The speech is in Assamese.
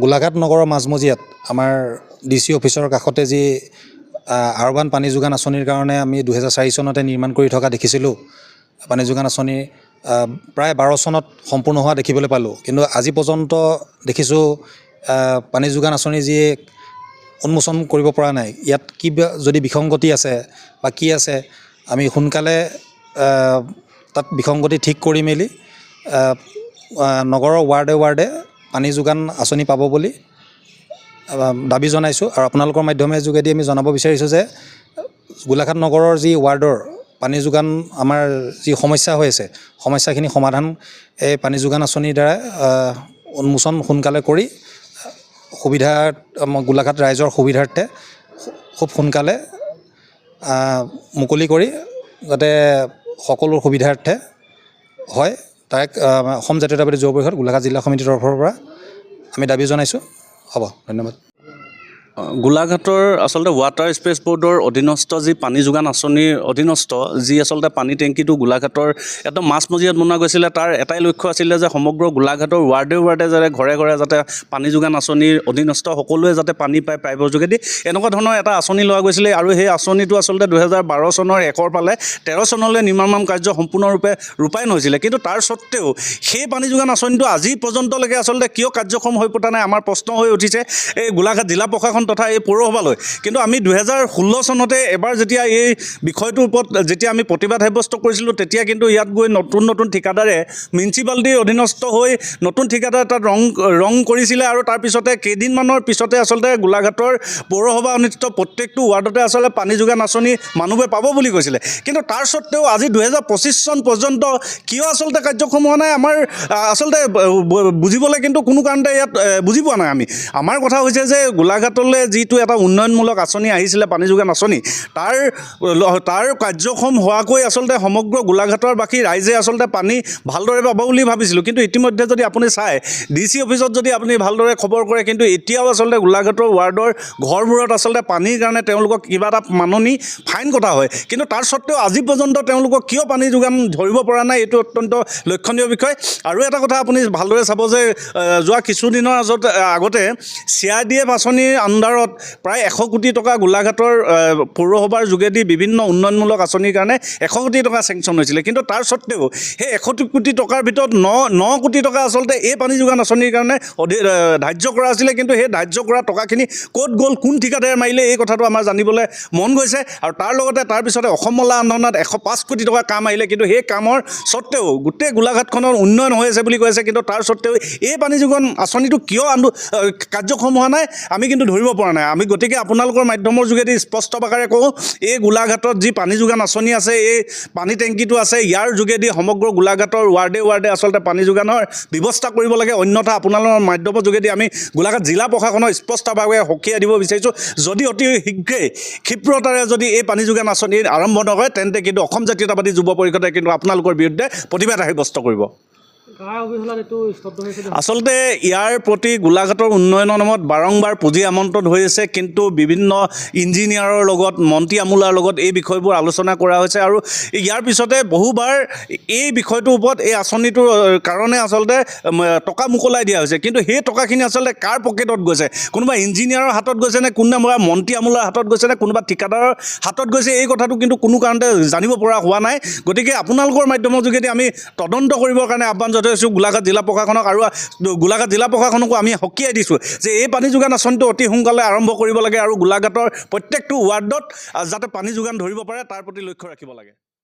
গোলাঘাট নগৰৰ মাজমজিয়াত আমাৰ DC অফিচৰ কাষতে যি আহ্বান পানী যোগান আঁচনিৰ কাৰণে আমি 2004 চনতে নিৰ্মাণ কৰি থকা দেখিছিলোঁ। পানী যোগান আঁচনি প্ৰায় 12 চনত সম্পূৰ্ণ হোৱা দেখিবলৈ পালোঁ, কিন্তু আজি পৰ্যন্ত দেখিছোঁ পানী যোগান আঁচনি যি উন্মোচন কৰিব পৰা নাই। ইয়াত কি যদি বিসংগতি আছে বা কি আছে, আমি সোনকালে তাত বিসংগতি ঠিক কৰি মেলি নগৰৰ ৱাৰ্ডে ৱাৰ্ডে পানী যোগান আঁচনি পাব বুলি দাবী জনাইছোঁ। আৰু আপোনালোকৰ মাধ্যমেৰে যোগেদি আমি জনাব বিচাৰিছোঁ যে গোলাঘাট নগৰৰ যি ৱাৰ্ডৰ পানী যোগান আমাৰ যি সমস্যা হৈ আছে, সমস্যাখিনি সমাধান এই পানী যোগান আঁচনিৰ দ্বাৰা উন্মোচন সোনকালে কৰি গোলাঘাট ৰাইজৰ সুবিধাৰ্থে খুব সোনকালে মুকলি কৰি যাতে সকলো সুবিধাৰ্থে হয়, তাক অসম জাতীয়তাবাদী যুৱ পৰিষদ গোলাঘাট জিলা সমিতিৰ তৰফৰ পৰা আমি দাবী জনাইছোঁ। হ'ব, ধন্যবাদ। গোলাঘাটৰ আচলতে ৱাটাৰ স্পেচ বৰ্ডৰ অধীনস্থ যি পানী যোগান আঁচনিৰ অধীনস্থ যি আচলতে পানী টেংকিটো গোলাঘাটৰ এটা মাজমজিয়াত বনোৱা গৈছিলে, তাৰ এটাই লক্ষ্য আছিলে যে সমগ্ৰ গোলাঘাটৰ ৱাৰ্ডে ৱাৰ্ডে যাতে ঘৰে ঘৰে যাতে পানী যোগান আঁচনিৰ অধীনস্থ সকলোৱে যাতে পানী পায় পাইপৰ যোগেদি, এনেকুৱা ধৰণৰ এটা আঁচনি লোৱা গৈছিলে। আৰু সেই আঁচনিটো আচলতে 2012 চনৰ 1 পালে 13 চনলৈ নিৰ্মাণ কাৰ্য সম্পূৰ্ণৰূপে ৰূপায়ণ হৈছিলে। কিন্তু তাৰ স্বত্তেও সেই পানী যোগান আঁচনিটো আজি পৰ্যন্তলৈকে আচলতে কিয় কাৰ্যক্ষম হৈ পতা নাই, আমাৰ প্ৰশ্ন হৈ উঠিছে এই গোলাঘাট জিলা প্ৰশাসন তথা এই পৌৰসভালৈ। কিন্তু আমি 2016 চনতে এবাৰ যেতিয়া এই বিষয়টোৰ ওপৰত যেতিয়া আমি প্ৰতিবাদ সাব্যস্ত কৰিছিলোঁ, তেতিয়া কিন্তু ইয়াত গৈ নতুন ঠিকাদাৰে মিউনিচিপালিটিৰ অধীনস্থ হৈ নতুন ঠিকাদাৰে তাত ৰং কৰিছিলে। আৰু তাৰপিছতে কেইদিনমানৰ পিছতে আচলতে গোলাঘাটৰ পৌৰসভা অনুষ্ঠিত প্ৰত্যেকটো ৱাৰ্ডতে আচলতে পানী যোগান আঁচনি মানুহবোৰে পাব বুলি কৈছিলে। কিন্তু তাৰ স্বত্তেও আজি 2025 চন পৰ্যন্ত কিয় আচলতে কাৰ্যক্ষম হোৱা নাই, আমাৰ আচলতে বুজিবলৈ কিন্তু কোনো কাৰণতে ইয়াত বুজি পোৱা নাই আমি। আমাৰ কথা হৈছে যে গোলাঘাটলৈ যিটো এটা উন্নয়নমূলক আঁচনি আহিছিলে পানী যোগান আঁচনি, তাৰ কাৰ্যক্ষম হোৱাকৈ আচলতে সমগ্ৰ গোলাঘাটৰ বাকী ৰাইজে আচলতে পানী ভালদৰে পাব বুলি ভাবিছিলোঁ। কিন্তু ইতিমধ্যে যদি আপুনি চায় DC অফিচত যদি আপুনি ভালদৰে খবৰ কৰে, কিন্তু এতিয়াও আচলতে গোলাঘাটৰ ৱাৰ্ডৰ ঘৰবোৰত আচলতে পানীৰ কাৰণে তেওঁলোকক কিবা এটা মাননি ফাইন কটা হয়। কিন্তু তাৰ স্বত্তেও আজি পৰ্যন্ত তেওঁলোকক কিয় পানী যোগান ধৰিব পৰা নাই, এইটো অত্যন্ত লক্ষণীয় বিষয়। আৰু এটা কথা আপুনি ভালদৰে চাব যে যোৱা কিছুদিনৰ আগতে CRDF আঁচনিৰ আণ্ডাৰত প্ৰায় 100 কোটি টকা গোলাঘাটৰ পৌৰসভাৰ যোগেদি বিভিন্ন উন্নয়নমূলক আঁচনিৰ কাৰণে 100 কোটি টকা চেংচন হৈছিলে। কিন্তু তাৰ স্বত্তেও সেই 100 কোটি টকাৰ ভিতৰত 9 কোটি টকা আচলতে এই পানী যোগান আঁচনিৰ কাৰণে ধাৰ্য কৰা আছিলে। কিন্তু সেই ধাৰ্য কৰা টকাখিনি ক'ত গ'ল, কোন ঠিকাদাৰে মাৰিলে, এই কথাটো আমাৰ জানিবলৈ মন গৈছে। আৰু তাৰ লগতে তাৰপিছতে অসম মালা আন্দোলনত 105 কোটি টকা কাম আহিলে, কিন্তু সেই কামৰ স্বত্তেও গোটেই গোলাঘাটখনৰ উন্নয়ন হৈ আছে বুলি কৈছে। কিন্তু তাৰ স্বত্তেও এই পানী যোগান আঁচনিটো কিয় কাৰ্যক্ষম হোৱা নাই আমি কিন্তু ধৰিব পৰা নাই। আমি গতিকে আপোনালোকৰ মাধ্যমৰ যোগেদি স্পষ্ট ভাষাৰে কওঁ, এই গোলাঘাটত যি পানী যোগান আঁচনি আছে, এই পানী টেংকিটো আছে, ইয়াৰ যোগেদি সমগ্ৰ গোলাঘাটৰ ৱাৰ্ডে ৱাৰ্ডে আচলতে পানী যোগানৰ ব্যৱস্থা কৰিব লাগে। অন্যথা আপোনালোকৰ মাধ্যমৰ যোগেদি আমি গোলাঘাট জিলা প্ৰশাসনৰ স্পষ্টভাৱে সকীয়াই দিব বিচাৰিছোঁ, যদি অতি শীঘ্ৰেই ক্ষিপ্ৰতাৰে যদি এই পানী যোগান আঁচনি আৰম্ভ নকৰে, তেন্তে কিন্তু অসম জাতীয়তাবাদী যুৱ পৰিষদে কিন্তু আপোনালোকৰ বিৰুদ্ধে প্ৰতিবাদ সাব্যস্ত কৰিব। আচলতে ইয়াৰ প্ৰতি গোলাঘাটৰ উন্নয়নৰ নামত বাৰম্বাৰ পুঁজি আমন্ত্ৰণ হৈ আছে, কিন্তু বিভিন্ন ইঞ্জিনিয়াৰৰ লগত, মন্ত্ৰী আমোলাৰ লগত এই বিষয়বোৰ আলোচনা কৰা হৈছে। আৰু ইয়াৰ পিছতে বহুবাৰ এই বিষয়টোৰ ওপৰত এই আঁচনিটোৰ কাৰণে আচলতে টকা মোকলাই দিয়া হৈছে। কিন্তু সেই টকাখিনি আচলতে কাৰ পকেটত গৈছে, কোনোবা ইঞ্জিনিয়াৰৰ হাতত গৈছে নে, কোনোবা মন্ত্ৰী আমোলাৰ হাতত গৈছে নে, কোনোবা ঠিকাদাৰৰ হাতত গৈছে, এই কথাটো কিন্তু কোনো কাৰণতে জানিব পৰা হোৱা নাই। গতিকে আপোনালোকৰ মাধ্যমৰ যোগেদি আমি তদন্ত কৰিবৰ কাৰণে আহ্বান জনাইছোঁ গোলাঘাট জিলা প্ৰশাসনক। আৰু গোলাঘাট জিলা প্ৰশাসনকো আমি সকীয়াই দিছোঁ যে এই পানী যোগান আঁচনিটো অতি সোনকালে আৰম্ভ কৰিব লাগে আৰু গোলাঘাটৰ প্ৰত্যেকটো ৱাৰ্ডত যাতে পানী যোগান ধৰিব পাৰে তাৰ প্ৰতি লক্ষ্য ৰাখিব লাগে।